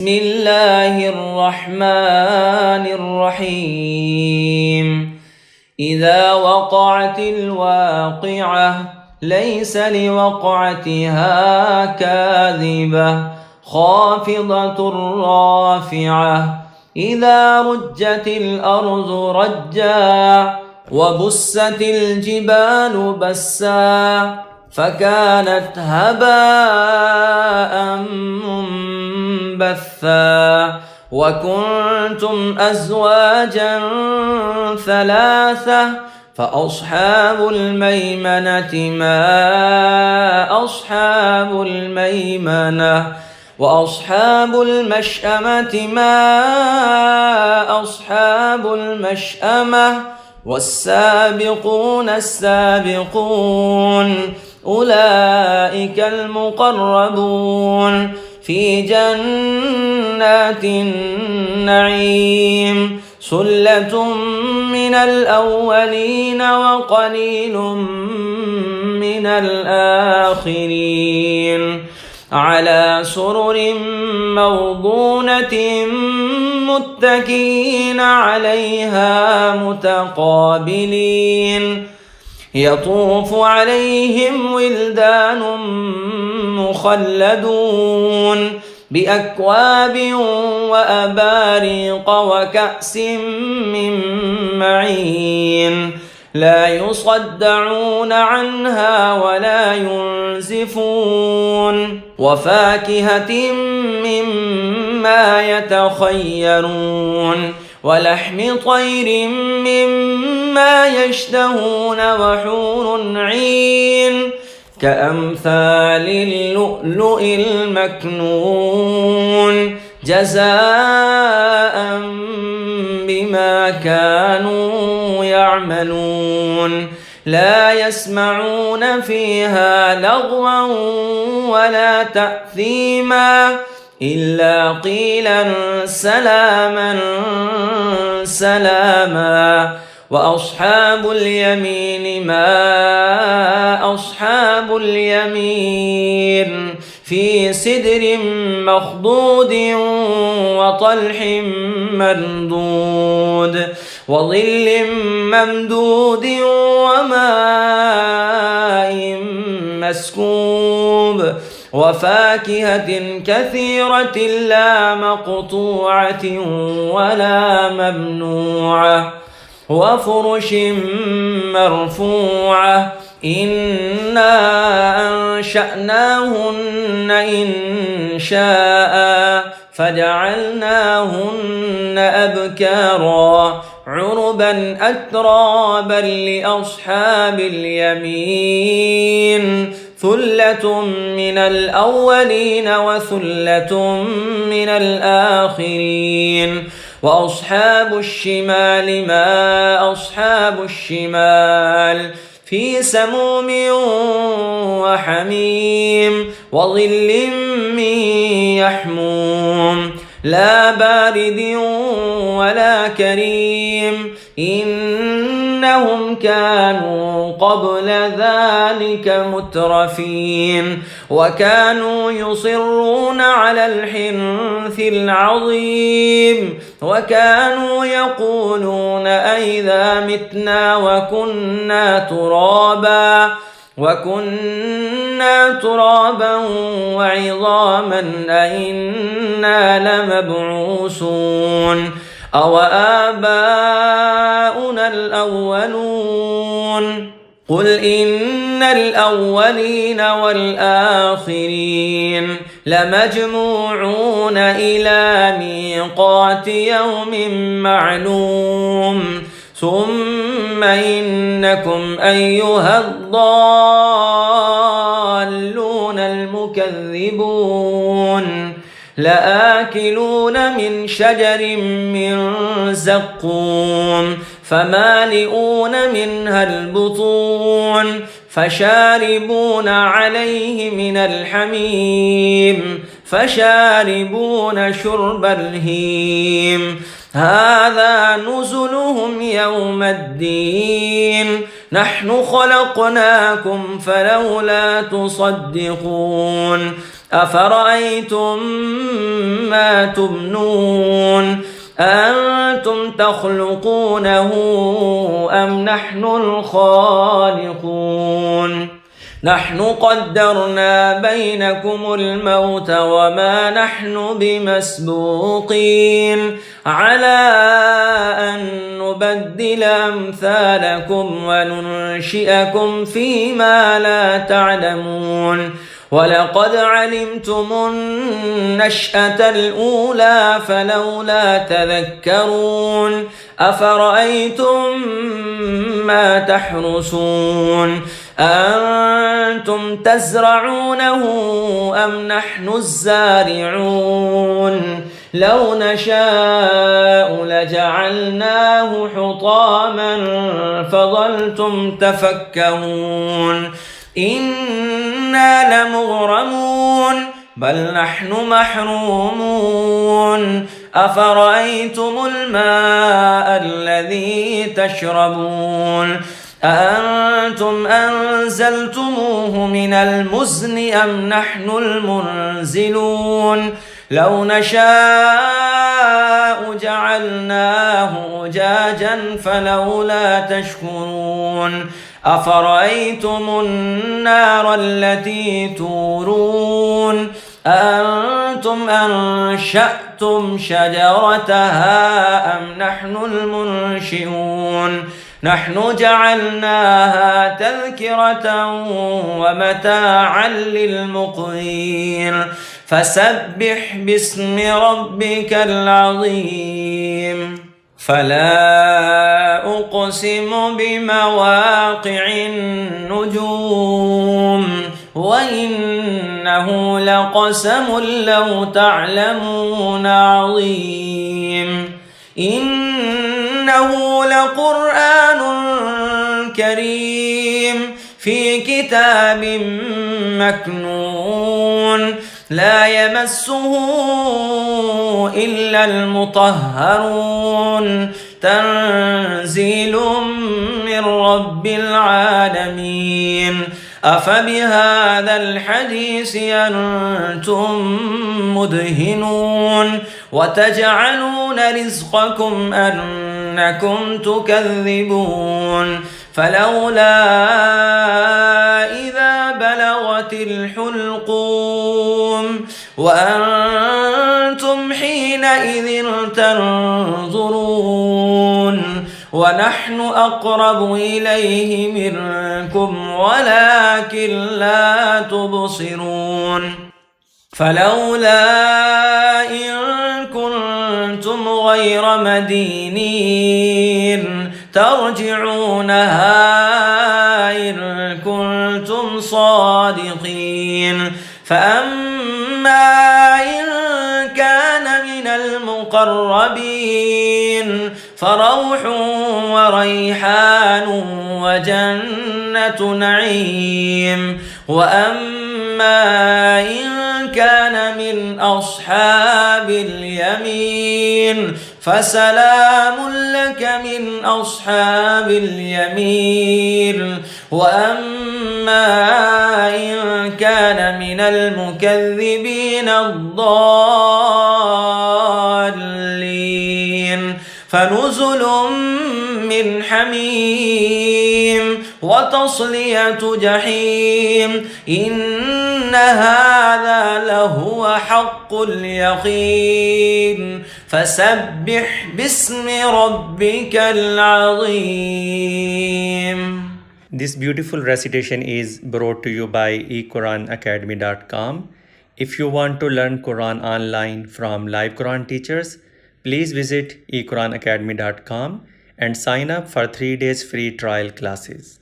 بسم الله الرحمن الرحيم. إذا وقعت الواقعة ليس لوقعتها كاذبة خافضة رافعة. إذا رجت الأرض رجا وبست الجبال بسا فكانت هباء منبثا. وكنتم أزواجا ثلاثة فأصحاب الميمنة ما أصحاب الميمنة وأصحاب المشأمة ما أصحاب المشأمة والسابقون السابقون أولئك المقربون في جنات النعيم. ثلة من الأولين وقليل من الآخرين على سرر موضونة متكئين عليها متقابلين. يطوف عليهم ولدان مخلدون بأكواب وأباريق وكأس من معين لا يصدعون عنها ولا ينزفون. وفاكهة مما يتخيرون ولحم طير مما يشتهون وحور عين كأمثال اللؤلؤ المكنون جزاء بما كانوا يعملون. لا يسمعون فيها لغوا ولا تأثيما إلا قيلا سلاما سلاما. وأصحاب اليمين ما أصحاب اليمين في سدر مخضود وطلح ممدود وظل ممدود وماء مسكوب وفاكهة كثيرة لا مقطوعة ولا ممنوعة وفرش مرفوعة. إنا أنشأناهن إنشاء فجعلناهن أبكارا عربا أترابا لأصحاب اليمين. ثلة من الأولين وثلة من الآخرين. وأصحاب الشمال ما أصحاب الشمال في سموم وحميم وظل من يحموم لا بارد ولا كريم. إنهم كانوا قبل ذلك مترفين وكانوا يصرون على الحنث العظيم وكانوا يقولون أئذا متنا وكنا ترابا وعظاما أئنا لمبعوثون أو آباؤنا الأولون. قل إن الأولين والآخرين لمجموعون إلى ميقات يوم معلوم. ثم إنكم أيها الضالون المكذبون لآكلون من شجر من زقوم فمالئون منها البطون فشاربون عليه من الحميم فشاربون شرب الهيم. هذا نزلهم يوم الدين نحن خلقناكم فلولا تصدقون أفرأيتم ما تمنون أأنتم تخلقونه أم نحن الخالقون نحن قدرنا بينكم الموت وما نحن بمسبوقين على أن نبدل أمثالكم وننشئكم فيما لا تعلمون ولقد علمتم النشأة الأولى فلولا تذكرون أفرأيتم ما تحرسون أأنتم تزرعونه أم نحن الزارعون لو نشاء لجعلناه حطاما فظلتم تفكهون إنا لمغرمون بل نحن محرومون أفرأيتم الماء الذي تشربون أأنتم أنزلتموه من المزن أم نحن المنزلون لو نشاء جعلناه أجاجا فلولا تشكرون أفرأيتم النار التي تورون أأنتم أنشأتم شجرتها أم نحن المنشئون نحن جعلناها تذكرة ومتاعا للمقوين فسبح باسم ربك العظيم فلا أقسم بمواقع النجوم وإنه لقسم لو تعلمون عظيم إنه لقرآن كريم في كتاب مكنون لا يمسه إلا المطهرون تنزيل من رب العالمين أفبهذا الحديث أنتم مدهنون وتجعلون رزقكم أنكم تكذبون فلولا إذا بلغت الحلقوم وأنتم حينئذ تنظرون ونحن أقرب إليه منكم ولكن لا تبصرون فلولا إن كنتم غير مدينين ترجعونها إن كنتم صادقين فأما إن كان من المقربين فروح وريحان وجنة نعيم وأما إن كان من أصحاب اليمين فسلام لك من أصحاب اليمين وأما إن كان من المكذبين الضالين فنزل من حميم وتصلية جحيم إن هذا لهو حق اليقين فسبح باسم ربك العظيم. This beautiful recitation is brought to you by eQuranAcademy.com. If you want to learn Quran online from live Quran teachers, please visit eQuranAcademy.com and sign up for 3 days free trial classes.